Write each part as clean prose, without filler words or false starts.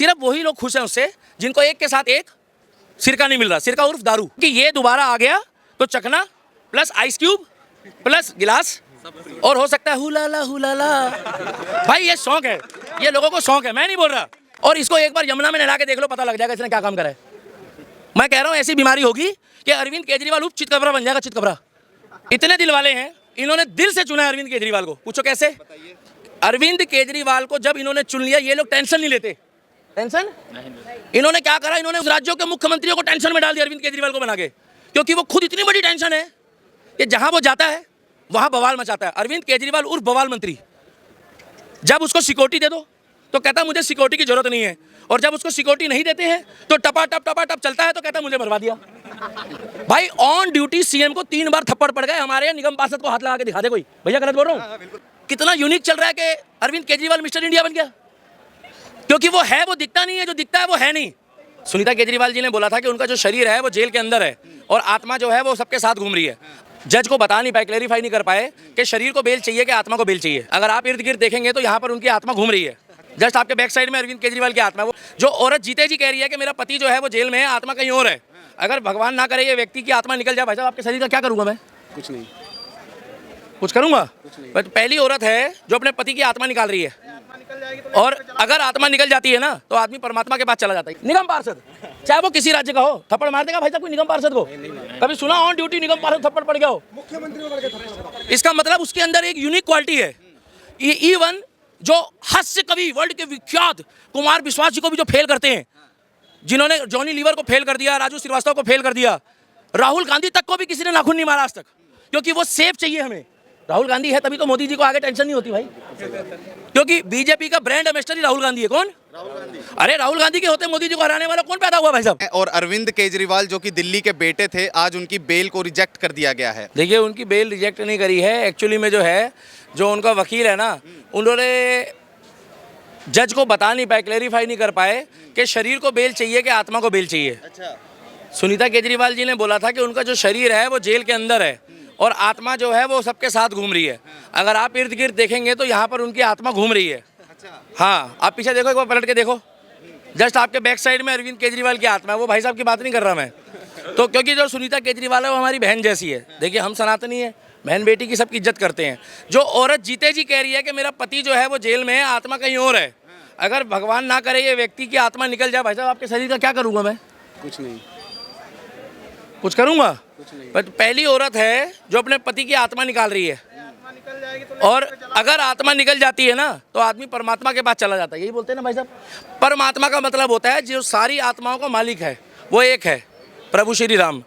सिर्फ वही लोग खुश हैं उससे जिनको एक के साथ एक सिरका नहीं मिल रहा, सिरका उर्फ दारू, कि ये दोबारा आ गया तो चखना प्लस आइस क्यूब प्लस गिलास और हो सकता है हुलाला। भाई ये शौक है, ये लोगों को शौक है, मैं नहीं बोल रहा। और इसको एक बार यमुना में नहला के देख लो, पता लग जाएगा इसने क्या काम करा है। मैं कह रहा हूँ ऐसी बीमारी होगी कि अरविंद केजरीवाल उप चितकबरा बन जाएगा, चितकबरा। इतने दिल वाले हैं, इन्होंने दिल से चुना है अरविंद केजरीवाल को। पूछो कैसे? अरविंद केजरीवाल को जब इन्होंने चुन लिया, ये लोग टेंशन नहीं लेते। टेंशन इन्होंने क्या करा, इन्होंने उस राज्यों के मुख्यमंत्रियों को टेंशन में डाल दिया अरविंद केजरीवाल को बना के, क्योंकि वो खुद इतनी बड़ी टेंशन है कि जहां वो जाता है वहां बवाल मचाता है। अरविंद केजरीवाल उर्फ बवाल मंत्री, जब उसको सिक्योरिटी दे दो तो कहता मुझे सिक्योरिटी की जरूरत नहीं है, और जब उसको सिक्योरिटी नहीं देते हैं तो टपा टप चलता है तो कहता मुझे मरवा दिया। भाई ऑन ड्यूटी सीएम को 3 बार थप्पड़ पड़ गए। हमारे निगम पार्षद को हाथ लगा के दिखा दे कोई, भैया गलत बोल रहा हूँ? कितना यूनिक चल रहा है कि अरविंद केजरीवाल मिस्टर इंडिया बन गया, क्योंकि वो है, वो दिखता नहीं है, जो दिखता है वो है नहीं। सुनीता केजरीवाल जी ने बोला था कि उनका जो शरीर है वो जेल के अंदर है और आत्मा जो है वो सबके साथ घूम रही है। जज को बता नहीं पाए, क्लेरिफाई नहीं कर पाए कि शरीर को बेल चाहिए कि आत्मा को बेल चाहिए। अगर आप इर्द गिर्द देखेंगे तो यहाँ पर उनकी आत्मा घूम रही है। जस्ट आपके बैक साइड में अरविंद केजरीवाल की आत्मा, वो जो औरत जीते जी कह रही है कि मेरा पति जो है वो जेल में है, आत्मा कहीं और है। अगर भगवान ना करे ये व्यक्ति की आत्मा निकल जाए, भाई साहब आपके शरीर का क्या करूँगा मैं? कुछ नहीं, कुछ करूँगा? बट पहली औरत है जो अपने पति की आत्मा निकाल रही है, और अगर आत्मा निकल जाती है ना तो आदमी परमात्मा के पास चला जाता है। निगम पार्षद, चाहे वो किसी राज्य का हो, थप्पड़ मार देगा भाई साहब कोई निगम पार्षद को? कभी सुना ऑन ड्यूटी निगम पार्षद थप्पड़ पड़ गया हो? मुख्यमंत्री। इसका मतलब उसके अंदर एक यूनिक क्वालिटी है। इवन जो हास्य कवि, वर्ल्ड के विख्यात कुमार विश्वास जी को भी जो फेल करते हैं, जिन्होंने जॉनी लीवर को फेल कर दिया, राजू श्रीवास्तव को फेल कर दिया, राहुल गांधी तक को भी किसी ने नाखून नहीं मारा आज तक, क्योंकि वो सेफ चाहिए हमें। राहुल गांधी है तभी तो मोदी जी को आगे टेंशन नहीं होती भाई, क्योंकि बीजेपी का ब्रांड एम्बेसडर ही राहुल गांधी है। कौन? राहुल गांधी। अरे राहुल गांधी के होते मोदी जी को हराने वाला कौन पैदा हुआ भाई साहब? और अरविंद केजरीवाल जो कि दिल्ली के बेटे थे, आज उनकी बेल को रिजेक्ट कर दिया गया है। देखिए उनकी बेल रिजेक्ट नहीं करी है, एक्चुअली में जो है, जो उनका वकील है ना, उन्होंने जज को बता नहीं पाए, क्लेरिफाई नहीं कर पाए कि शरीर को बेल चाहिए कि आत्मा को बेल चाहिए। अच्छा। सुनीता केजरीवाल जी ने बोला था कि उनका जो शरीर है वो जेल के अंदर है और आत्मा जो है वो सबके साथ घूम रही है। अगर आप इर्द गिर्द देखेंगे तो यहाँ पर उनकी आत्मा घूम रही है। अच्छा। हाँ, आप पीछे देखो, एक बार पलट के देखो, जस्ट आपके बैक साइड में अरविंद केजरीवाल की आत्मा है। वो भाई साहब की बात नहीं कर रहा मैं तो, क्योंकि जो सुनीता केजरीवाल है वो हमारी बहन जैसी है। देखिए हम सनातनी है, बहन बेटी की सबकी इज्जत करते हैं। जो औरत जीते जी कह रही है कि मेरा पति जो है वो जेल में है, आत्मा कहीं और है, अगर भगवान ना करे ये व्यक्ति की आत्मा निकल जाए, भाई साहब आपके शरीर का क्या करूँगा मैं? कुछ नहीं, कुछ करूँगा? कुछ नहीं। बट पहली औरत है जो अपने पति की आत्मा निकाल रही है, और अगर आत्मा निकल जाती है ना तो आदमी परमात्मा के पास चला जाता है। यही बोलते हैं ना भाई साहब, परमात्मा का मतलब होता है जो सारी आत्माओं का मालिक है, वो एक है, प्रभु श्री राम।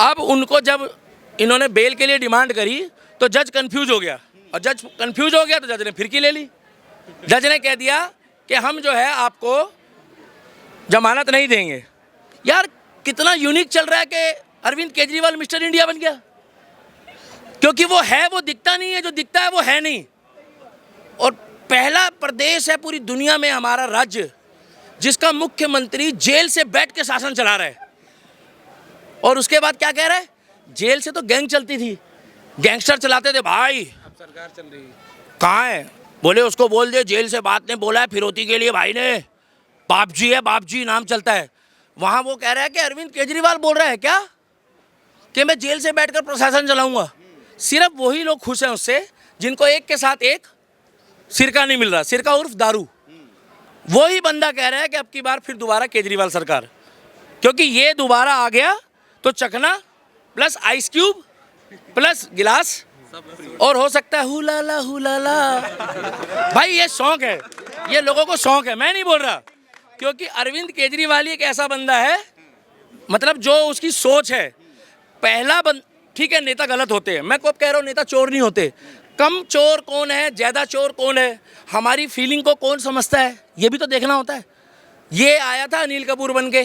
अब उनको जब इन्होंने बेल के लिए डिमांड करी तो जज कंफ्यूज हो गया, और जज कंफ्यूज हो गया तो जज ने फिरकी ले ली। जज ने कह दिया कि हम जो है आपको जमानत नहीं देंगे। यार कितना यूनिक चल रहा है कि अरविंद केजरीवाल मिस्टर इंडिया बन गया, क्योंकि वो है, वो दिखता नहीं है, जो दिखता है वो है नहीं। और पहला प्रदेश है पूरी दुनिया में हमारा राज्य जिसका मुख्यमंत्री जेल से बैठ के शासन चला रहा है, और उसके बाद क्या कह रहा है, जेल से तो गैंग चलती थी, गैंगस्टर चलाते थे भाई, अब सरकार चल रही है। कहाँ है? बोले उसको बोल दे जेल से बात ने बोला है फिरौती के लिए, भाई ने बाप जी है, बाप जी नाम चलता है। वहाँ वो कह रहा है कि अरविंद केजरीवाल बोल रहा है क्या कि मैं जेल से बैठकर प्रशासन चलाऊंगा। सिर्फ वही लोग खुश हैं उससे जिनको एक के साथ एक सिरका नहीं मिल रहा, सिरका उर्फ दारू। वही बंदा कह रहा है कि अब की बार फिर दोबारा केजरीवाल सरकार, क्योंकि ये दोबारा आ गया तो चखना प्लस आइस क्यूब प्लस गिलास और हो सकता है हुलाला। भाई ये शौक है, ये लोगों को शौक है, मैं नहीं बोल रहा, क्योंकि अरविंद केजरीवाल एक ऐसा बंदा है, मतलब जो उसकी सोच है। पहला ठीक है, नेता गलत होते हैं, मैं कब कह रहा हूँ नेता चोर नहीं होते। कम चोर कौन है, ज़्यादा चोर कौन है, हमारी फीलिंग को कौन समझता है, ये भी तो देखना होता है। ये आया था अनिल कपूर बन के,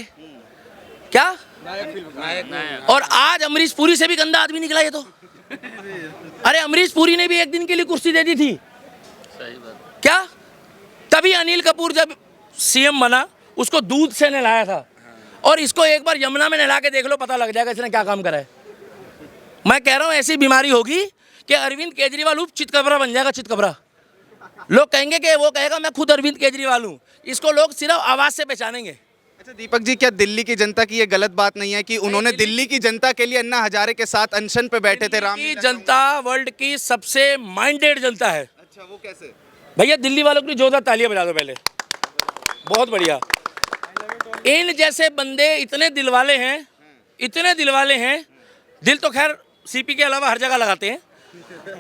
क्या नायक। और आज अमरीश पुरी से भी गंदा आदमी निकला ये तो। अरे अमरीश पुरी ने भी एक दिन के लिए कुर्सी दे दी थी, सही बात। क्या तभी अनिल कपूर जब सीएम बना उसको दूध से नहलाया था, और इसको एक बार यमुना में नहला के देख लो, पता लग जाएगा इसने क्या काम करा है। मैं कह रहा हूँ ऐसी बीमारी होगी कि अरविंद केजरीवाल उप चितकबरा बन जाएगा, चितकबरा। लोग कहेंगे कि वो कहेगा मैं खुद अरविंद केजरीवाल हूँ, इसको लोग सिर्फ आवाज़ से पहचानेंगे। अच्छा दीपक जी, क्या दिल्ली की जनता की ये गलत बात नहीं है कि उन्होंने दिल्ली की जनता के लिए अन्ना हजारे के साथ अनशन पे बैठे थे? राम की जनता वर्ल्ड की सबसे माइंडेड जनता है। अच्छा, वो कैसे? भैया दिल्ली वालों के लिए जोरदार तालियां बजा दो पहले, बहुत बढ़िया। इन जैसे बंदे इतने दिलवाले हैं, इतने दिलवाले हैं, दिल तो खैर सीपी के अलावा हर जगह लगाते हैं,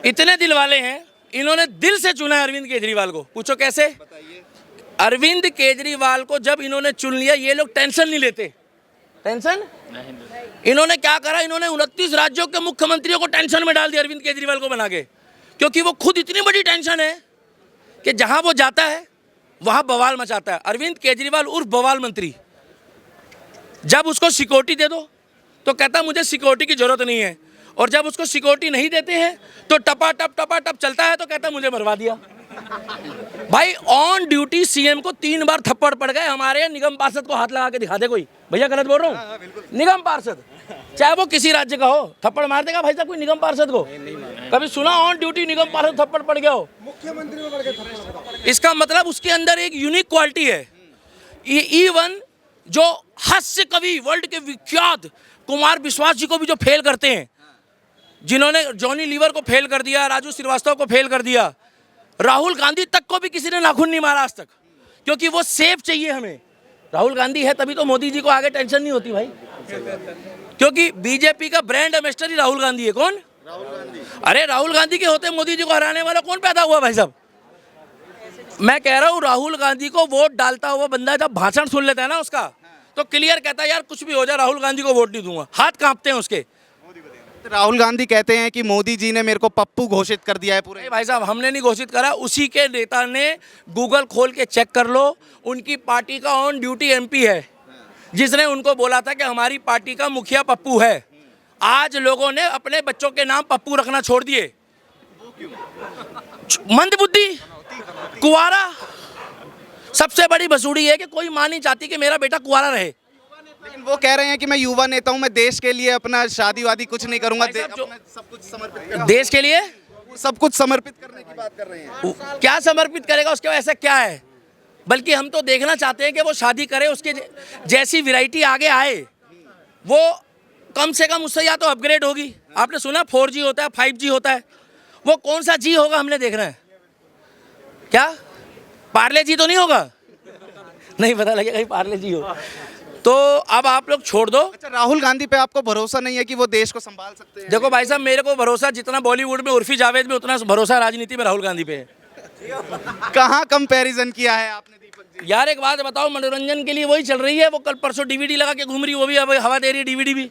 इतने दिलवाले हैं, इन्होंने दिल से चुना है अरविंद केजरीवाल को। पूछो कैसे? अरविंद केजरीवाल को जब इन्होंने चुन लिया, ये लोग टेंशन नहीं लेते। टेंशन इन्होंने क्या करा, इन्होंने 29 राज्यों के मुख्यमंत्रियों को टेंशन में डाल दिया अरविंद केजरीवाल को बना के, क्योंकि वो खुद इतनी बड़ी टेंशन है कि जहां वो जाता है वहां बवाल मचाता है। अरविंद केजरीवाल उर्फ बवाल मंत्री, जब उसको सिक्योरिटी दे दो तो कहता मुझे सिक्योरिटी की जरूरत नहीं है, और जब उसको सिक्योरिटी नहीं देते हैं तो टपा टप चलता है तो कहता मुझे मरवा दिया। भाई ऑन ड्यूटी सीएम को 3 बार थप्पड़ पड़ गए। हमारे निगम पार्षद को हाथ लगा के दिखा दे कोई, भैया गलत बोल रहा हूँ? निगम पार्षद चाहे वो किसी राज्य का हो, थप्पड़ मार देगा भाई साहब कोई निगम पार्षद को? कभी सुना ऑन ड्यूटी निगम पार्षद थप्पड़ पड़ गया हो? मुख्यमंत्री। इसका मतलब उसके अंदर एक यूनिक क्वालिटी है। इवन जो हास्य कवि वर्ल्ड के विख्यात कुमार विश्वास जी को भी जो फेल करते हैं, जिन्होंने जॉनी लीवर को फेल कर दिया, राजू श्रीवास्तव को फेल कर दिया, राहुल गांधी तक को भी किसी ने नाखून नहीं मारा आज तक, क्योंकि वो सेफ चाहिए हमें। राहुल गांधी है तभी तो मोदी जी को आगे टेंशन नहीं होती भाई, क्योंकि बीजेपी का ब्रांड एम्बेसडर ही राहुल गांधी है। कौन? राहुल गांधी। अरे राहुल गांधी के होते मोदी जी को हराने वाला कौन पैदा हुआ भाई साहब? मैं कह रहा हूँ राहुल गांधी को वोट डालता हुआ बंदा जब भाषण सुन लेता है ना उसका, तो क्लियर कहता है यार कुछ भी हो जाए राहुल गांधी को वोट नहीं दूंगा। हाथ कांपते हैं उसके। राहुल गांधी कहते हैं कि मोदी जी ने मेरे को पप्पू घोषित कर दिया है पूरे। भाई साहब हमने नहीं घोषित करा, उसी के नेता ने, गूगल खोल के चेक कर लो, उनकी पार्टी का ऑन ड्यूटी एमपी है जिसने उनको बोला था कि हमारी पार्टी का मुखिया पप्पू है। आज लोगों ने अपने बच्चों के नाम पप्पू रखना छोड़ दिए। मंदबुद्धि, कुंवारा। सबसे बड़ी बसूड़ी है कि कोई मां नहीं चाहती कि मेरा बेटा कुंवारा रहे। लेकिन वो कह रहे हैं कि मैं युवा नेता हूं, मैं देश के लिए अपना शादी वादी कुछ नहीं करूंगा, अपना सब कुछ समर्पित करूंगा। देश के लिए सब कुछ समर्पित करने की बात कर रहे हैं। क्या समर्पित करेगा? उसके ऐसा क्या है? बल्कि हम तो देखना चाहते हैं कि वो शादी करे, उसके जैसी वैरायटी आगे आए, वो कम से कम उससे या तो अपग्रेड होगी। आपने सुना 4G होता है, 5G होता है, वो कौन सा जी होगा हमने देखना है। क्या पार्ले जी तो नहीं होगा? नहीं पता लगेगा कहीं पार्ले जी हो तो अब आप लोग छोड़ दो। अच्छा, राहुल गांधी पे आपको भरोसा नहीं है कि वो देश को संभाल सकते हैं? देखो भाई साहब, मेरे को भरोसा जितना बॉलीवुड में उर्फी जावेद में, उतना भरोसा राजनीति में राहुल गांधी पे है। कहाँ कंपैरिजन किया है आपने दीपक जी? यार एक बात बताओ, मनोरंजन के लिए वही चल रही है, वो कल परसों DVD लगा के घूम रही, वो भी अब हवा दे रही है DVD भी।